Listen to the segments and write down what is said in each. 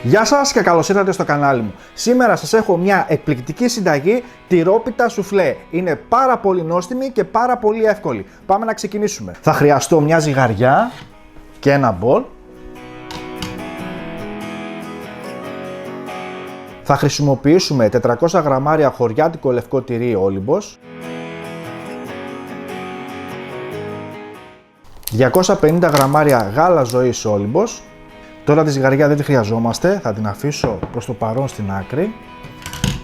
Γεια σας και καλώς ήρθατε στο κανάλι μου. Σήμερα σας έχω μια εκπληκτική συνταγή, τυρόπιτα σουφλέ. Είναι πάρα πολύ νόστιμη και πάρα πολύ εύκολη. Πάμε να ξεκινήσουμε. Θα χρειαστώ μια ζυγαριά και ένα μπολ. Θα χρησιμοποιήσουμε 400 γραμμάρια χωριάτικο λευκό τυρί όλυμπος, 250 γραμμάρια γάλα ζωής όλυμπος. Τώρα τη ζυγαριά δεν τη χρειαζόμαστε, θα την αφήσω προς το παρόν στην άκρη.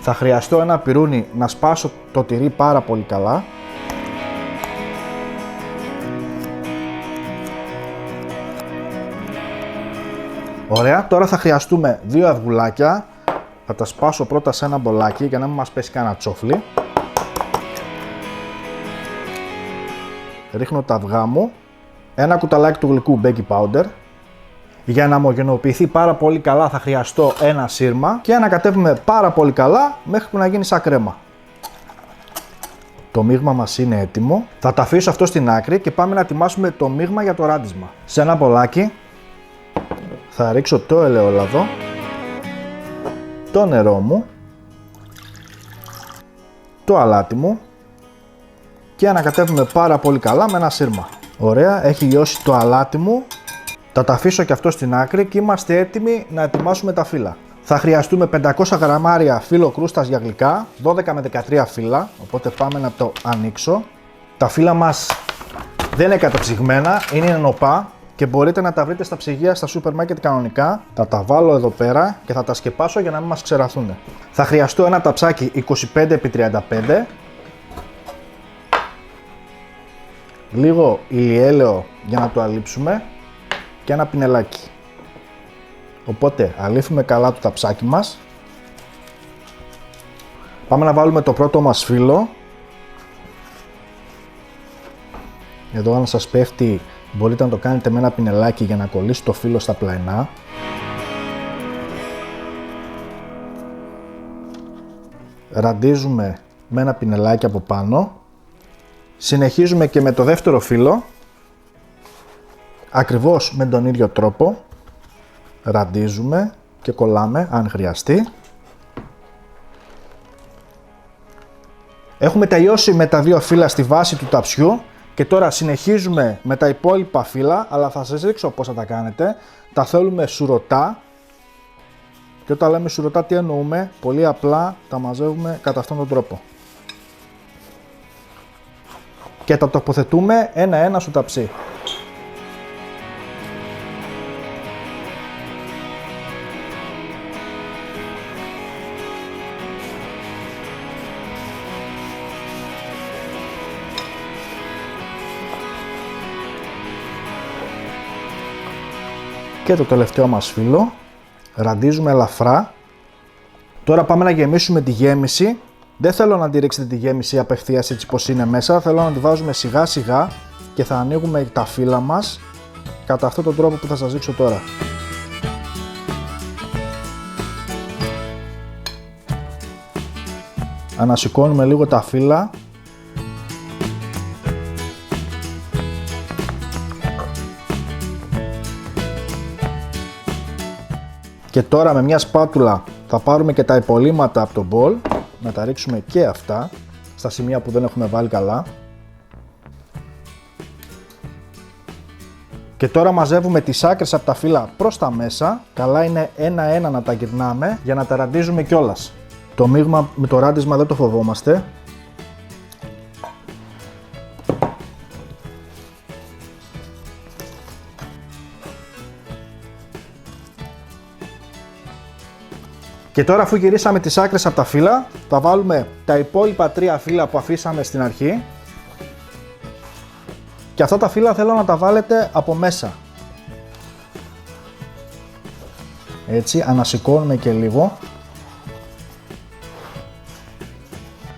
Θα χρειαστώ ένα πιρούνι να σπάσω το τυρί πάρα πολύ καλά. Ωραία, τώρα θα χρειαστούμε 2 αυγουλάκια. Θα τα σπάσω πρώτα σε ένα μπολάκι για να μην μας πέσει κανένα τσόφλι. Ρίχνω τα αυγά μου. Ένα κουταλάκι του γλυκού baking powder. Για να ομογενοποιηθεί πάρα πολύ καλά θα χρειαστώ ένα σύρμα και ανακατεύουμε πάρα πολύ καλά μέχρι που να γίνει σαν κρέμα. Το μείγμα μας είναι έτοιμο. Θα τα αφήσω αυτό στην άκρη και πάμε να ετοιμάσουμε το μείγμα για το ράντισμα. Σε ένα μπολάκι θα ρίξω το ελαιόλαδο, το νερό μου, το αλάτι μου και ανακατεύουμε πάρα πολύ καλά με ένα σύρμα. Ωραία, έχει λιώσει το αλάτι μου. Θα τα αφήσω και αυτό στην άκρη και είμαστε έτοιμοι να ετοιμάσουμε τα φύλλα. Θα χρειαστούμε 500 γραμμάρια φύλλο κρούστας για γλυκά, 12 με 13 φύλλα, οπότε πάμε να το ανοίξω. Τα φύλλα μας δεν είναι καταψυγμένα, είναι νοπά και μπορείτε να τα βρείτε στα ψυγεία, στα σούπερ μάρκετ κανονικά. Θα τα βάλω εδώ πέρα και θα τα σκεπάσω για να μην μας ξεραθούν. Θα χρειαστώ ένα ταψάκι 25x35, λίγο ηλιέλαιο για να το αλείψουμε και ένα πινελάκι. Οπότε αλείφουμε καλά το ταψάκι μας. Πάμε να βάλουμε το πρώτο μας φύλλο. Εδώ αν σας πέφτει μπορείτε να το κάνετε με ένα πινελάκι για να κολλήσει το φύλλο στα πλαϊνά. Ραντίζουμε με ένα πινελάκι από πάνω. Συνεχίζουμε και με το δεύτερο φύλλο. Ακριβώς με τον ίδιο τρόπο ραντίζουμε και κολλάμε αν χρειαστεί. Έχουμε τελειώσει με τα 2 φύλλα στη βάση του ταψιού και τώρα συνεχίζουμε με τα υπόλοιπα φύλλα, αλλά θα σας δείξω πώς θα τα κάνετε. Τα θέλουμε σουρωτά και όταν λέμε σουρωτά τι εννοούμε? Πολύ απλά τα μαζεύουμε κατά αυτόν τον τρόπο και τα τοποθετούμε ένα-ένα στο ταψί. Και το τελευταίο μας φύλλο, ραντίζουμε ελαφρά. Τώρα πάμε να γεμίσουμε τη γέμιση. Δεν θέλω να τη ρίξετε τη γέμιση απευθείας έτσι πως είναι μέσα, θέλω να τη βάζουμε σιγά σιγά και θα ανοίγουμε τα φύλλα μας κατά αυτόν τον τρόπο που θα σας δείξω τώρα. Ανασηκώνουμε λίγο τα φύλλα. Και τώρα με μια σπάτουλα θα πάρουμε και τα υπολείμματα από το μπολ, να τα ρίξουμε και αυτά στα σημεία που δεν έχουμε βάλει καλά. Και τώρα μαζεύουμε τις άκρες από τα φύλλα προς τα μέσα, καλά είναι ένα-ένα να τα γυρνάμε για να τα ραντίζουμε κιόλας. Το μείγμα με το ράντισμα δεν το φοβόμαστε. Και τώρα αφού γυρίσαμε τις άκρες από τα φύλλα, θα βάλουμε τα υπόλοιπα 3 φύλλα που αφήσαμε στην αρχή. Και αυτά τα φύλλα θέλω να τα βάλετε από μέσα. Έτσι, ανασηκώνουμε και λίγο.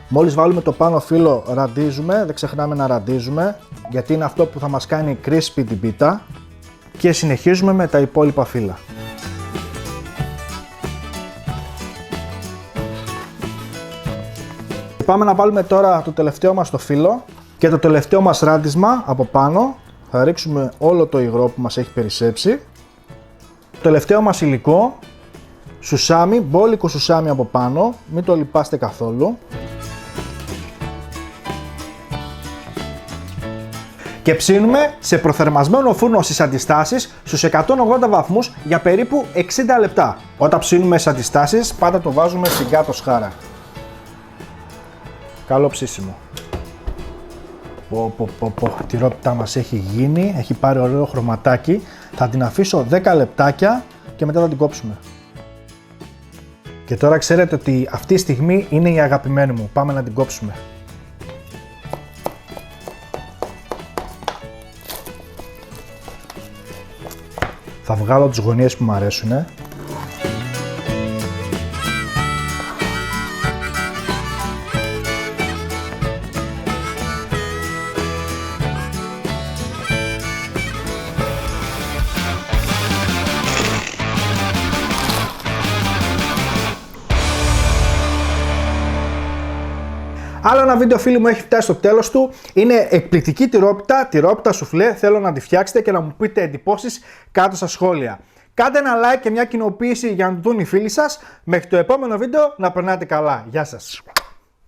Μόλις βάλουμε το πάνω φύλλο ραντίζουμε, δεν ξεχνάμε να ραντίζουμε, γιατί είναι αυτό που θα μας κάνει crispy την πίτα. Και συνεχίζουμε με τα υπόλοιπα φύλλα. Πάμε να βάλουμε τώρα το τελευταίο μας το φύλλο και το τελευταίο μας ράντισμα από πάνω. Θα ρίξουμε όλο το υγρό που μας έχει περισσέψει. Το τελευταίο μας υλικό σουσάμι, μπόλικο σουσάμι από πάνω, μην το λιπάστε καθόλου. Και ψήνουμε σε προθερμασμένο φούρνο στις αντιστάσεις στους 180 βαθμούς για περίπου 60 λεπτά. Όταν ψήνουμε στις αντιστάσεις πάντα το βάζουμε στην κάτω σχάρα. Καλό ψήσιμο. Η τυρόπιτά μας έχει γίνει, έχει πάρει ωραίο χρωματάκι. Θα την αφήσω 10 λεπτάκια και μετά θα την κόψουμε. Και τώρα ξέρετε ότι αυτή η στιγμή είναι η αγαπημένη μου. Πάμε να την κόψουμε. Θα βγάλω τις γωνίες που μου αρέσουν. Άλλο ένα βίντεο, φίλοι μου, έχει φτάσει στο τέλος του. Είναι εκπληκτική τυρόπιτα σουφλέ. Θέλω να τη φτιάξετε και να μου πείτε εντυπώσεις κάτω στα σχόλια. Κάντε ένα like και μια κοινοποίηση για να το δουν οι φίλοι σας. Μέχρι το επόμενο βίντεο, να περνάτε καλά. Γεια σας.